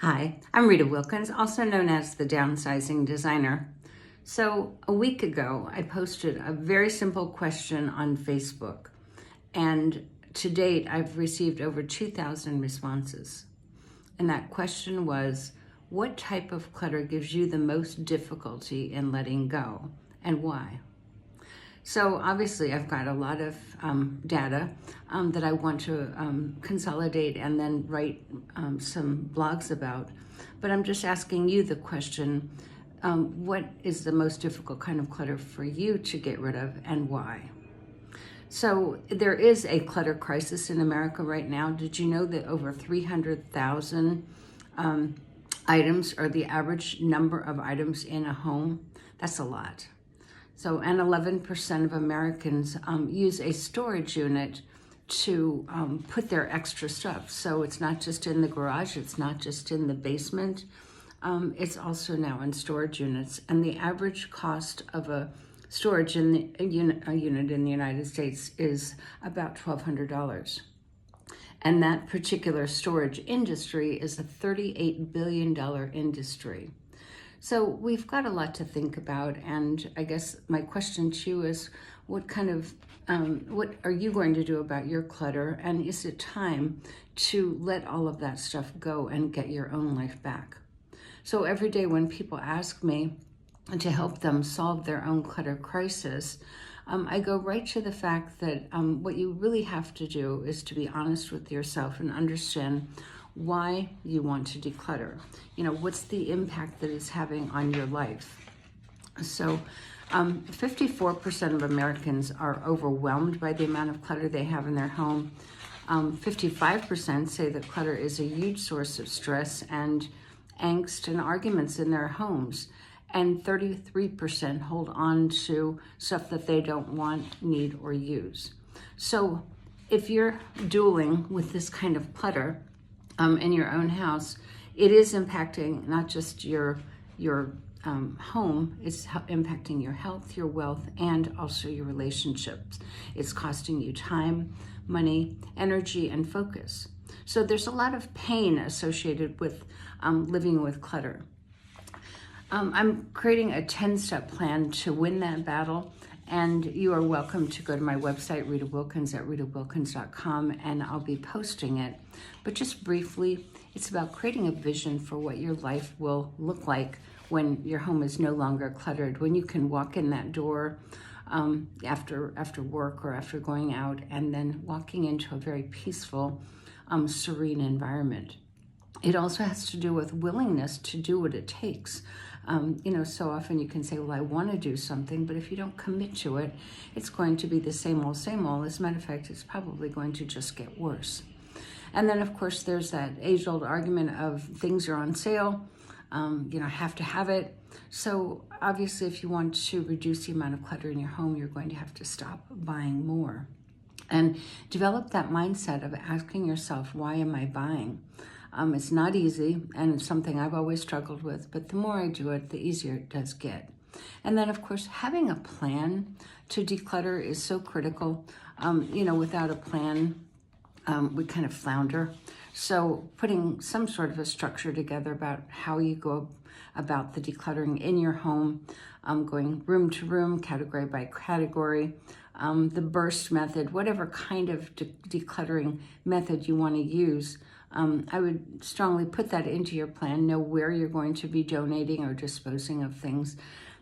Hi, I'm Rita Wilkins, also known as the Downsizing Designer. So a week ago, I posted a very simple question on Facebook, and to date, I've received over 2,000 responses. And that question was, what type of clutter gives you the most difficulty in letting go, and why? So obviously I've got a lot of data that I want to consolidate and then write some blogs about. But I'm just asking you the question, what is the most difficult kind of clutter for you to get rid of and why? So there is a clutter crisis in America right now. Did you know that over 300,000 items are the average number of items in a home? That's a lot. So, and 11% of Americans use a storage unit to put their extra stuff. So it's not just in the garage, it's not just in the basement, it's also now in storage units. And the average cost of a storage in a unit in the United States is about $1,200. And that particular storage industry is a $38 billion industry. So we've got a lot to think about, and I guess my question to you is, what are you going to do about your clutter, and is it time to let all of that stuff go and get your own life back? So every day when people ask me to help them solve their own clutter crisis, I go right to the fact that what you really have to do is to be honest with yourself and understand why you want to declutter. You know, what's the impact that it's having on your life? So 54% of Americans are overwhelmed by the amount of clutter they have in their home. 55% say that clutter is a huge source of stress and angst and arguments in their homes. And 33% hold on to stuff that they don't want, need, or use. So if you're dueling with this kind of clutter, in your own house, it is impacting not just your home, it's impacting your health, your wealth, and also your relationships. It's costing you time, money, energy, and focus. So there's a lot of pain associated with living with clutter. I'm creating a 10-step plan to win that battle. And you are welcome to go to my website, Rita Wilkins at ritawilkins.com, and I'll be posting it. But just briefly, it's about creating a vision for what your life will look like when your home is no longer cluttered, when you can walk in that door after work or after going out, and then walking into a very peaceful, serene environment. It also has to do with willingness to do what it takes. So often you can say, well, I want to do something, but if you don't commit to it, it's going to be the same old, same old. As a matter of fact, it's probably going to just get worse. And then, of course, there's that age-old argument of things are on sale, have to have it. So obviously, if you want to reduce the amount of clutter in your home, you're going to have to stop buying more. And develop that mindset of asking yourself, why am I buying? It's not easy, and it's something I've always struggled with, but the more I do it, the easier it does get. And then, of course, having a plan to declutter is so critical. Without a plan, we kind of flounder. So putting some sort of a structure together about how you go about the decluttering in your home, going room to room, category by category, the burst method, whatever kind of decluttering method you want to use, I would strongly put that into your plan. Know where you're going to be donating or disposing of things.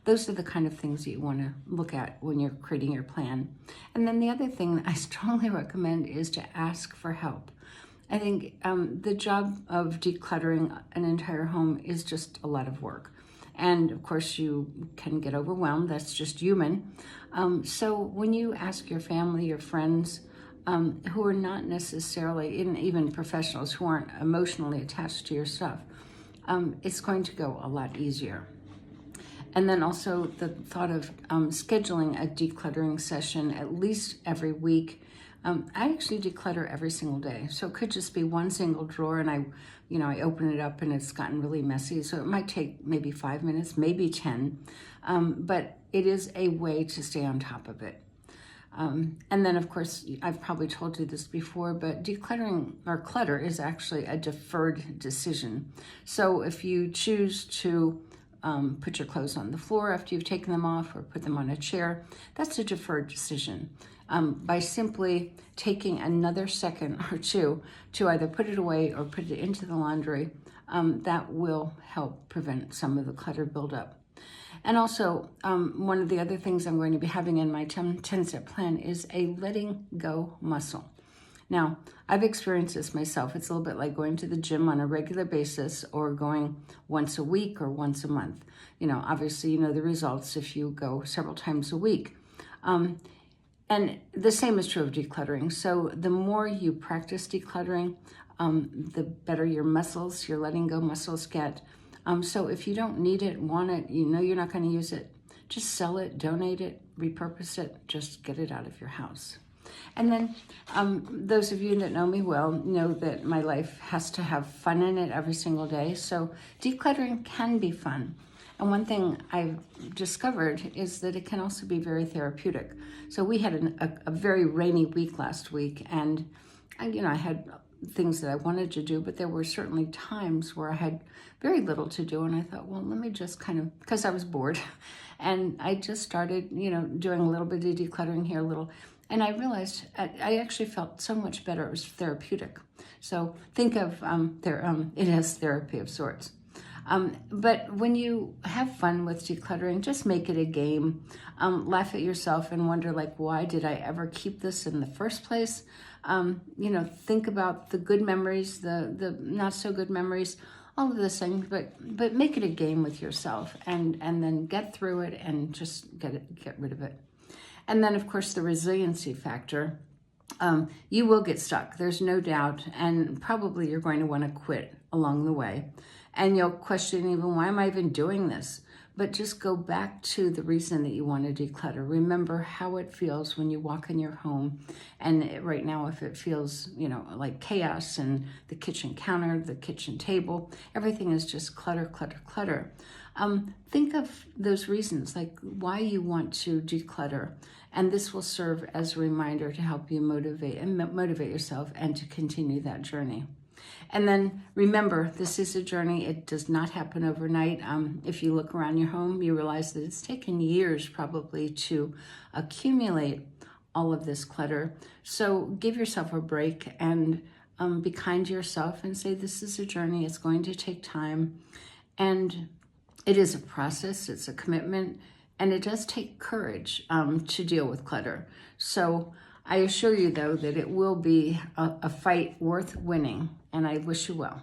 Those are the kind of things that you want to look at when you're creating your plan. And then the other thing that I strongly recommend is to ask for help. I think the job of decluttering an entire home is just a lot of work. And of course, you can get overwhelmed. That's just human. So when you ask your family, your friends, who are not necessarily, even professionals who aren't emotionally attached to your stuff, it's going to go a lot easier. And then also the thought of scheduling a decluttering session at least every week. I actually declutter every single day. So it could just be one single drawer and I open it up and it's gotten really messy. So it might take maybe 5 minutes, maybe 10, but it is a way to stay on top of it. And then, of course, I've probably told you this before, but decluttering or clutter is actually a deferred decision. So if you choose to put your clothes on the floor after you've taken them off or put them on a chair, that's a deferred decision. By simply taking another second or two to either put it away or put it into the laundry, that will help prevent some of the clutter buildup. And also, one of the other things I'm going to be having in my 10-step plan is a letting go muscle. Now, I've experienced this myself. It's a little bit like going to the gym on a regular basis or going once a week or once a month. You know, obviously, you know the results if you go several times a week. And the same is true of decluttering. So the more you practice decluttering, the better your muscles, your letting go muscles get. So if you don't need it, want it, you know you're not going to use it, just sell it, donate it, repurpose it, just get it out of your house. And then those of you that know me well know that my life has to have fun in it every single day. So decluttering can be fun. And one thing I've discovered is that it can also be very therapeutic. So we had a very rainy week last week, and I had things that I wanted to do, but there were certainly times where I had very little to do, and I thought, well, let me just because I was bored, and I just started, doing a little bit of decluttering here, and I realized I actually felt so much better. It was therapeutic. So think of it as therapy of sorts. But when you have fun with decluttering, just make it a game. Laugh at yourself and wonder, why did I ever keep this in the first place? Think about the good memories, the not so good memories, all of those things, but make it a game with yourself and then get through it and just get rid of it. And then, of course, the resiliency factor. You will get stuck, there's no doubt, and probably you're going to want to quit along the way. And you'll question even, why am I even doing this? But just go back to the reason that you want to declutter. Remember how it feels when you walk in your home. And right now, if it feels, like chaos and the kitchen counter, the kitchen table, everything is just clutter, clutter, clutter. Think of those reasons, like why you want to declutter. And this will serve as a reminder to help you motivate yourself and to continue that journey. And then remember, this is a journey. It does not happen overnight. If you look around your home, you realize that it's taken years probably to accumulate all of this clutter. So give yourself a break and be kind to yourself and say, this is a journey. It's going to take time. And it is a process. It's a commitment. And it does take courage to deal with clutter. So I assure you, though, that it will be a fight worth winning, and I wish you well.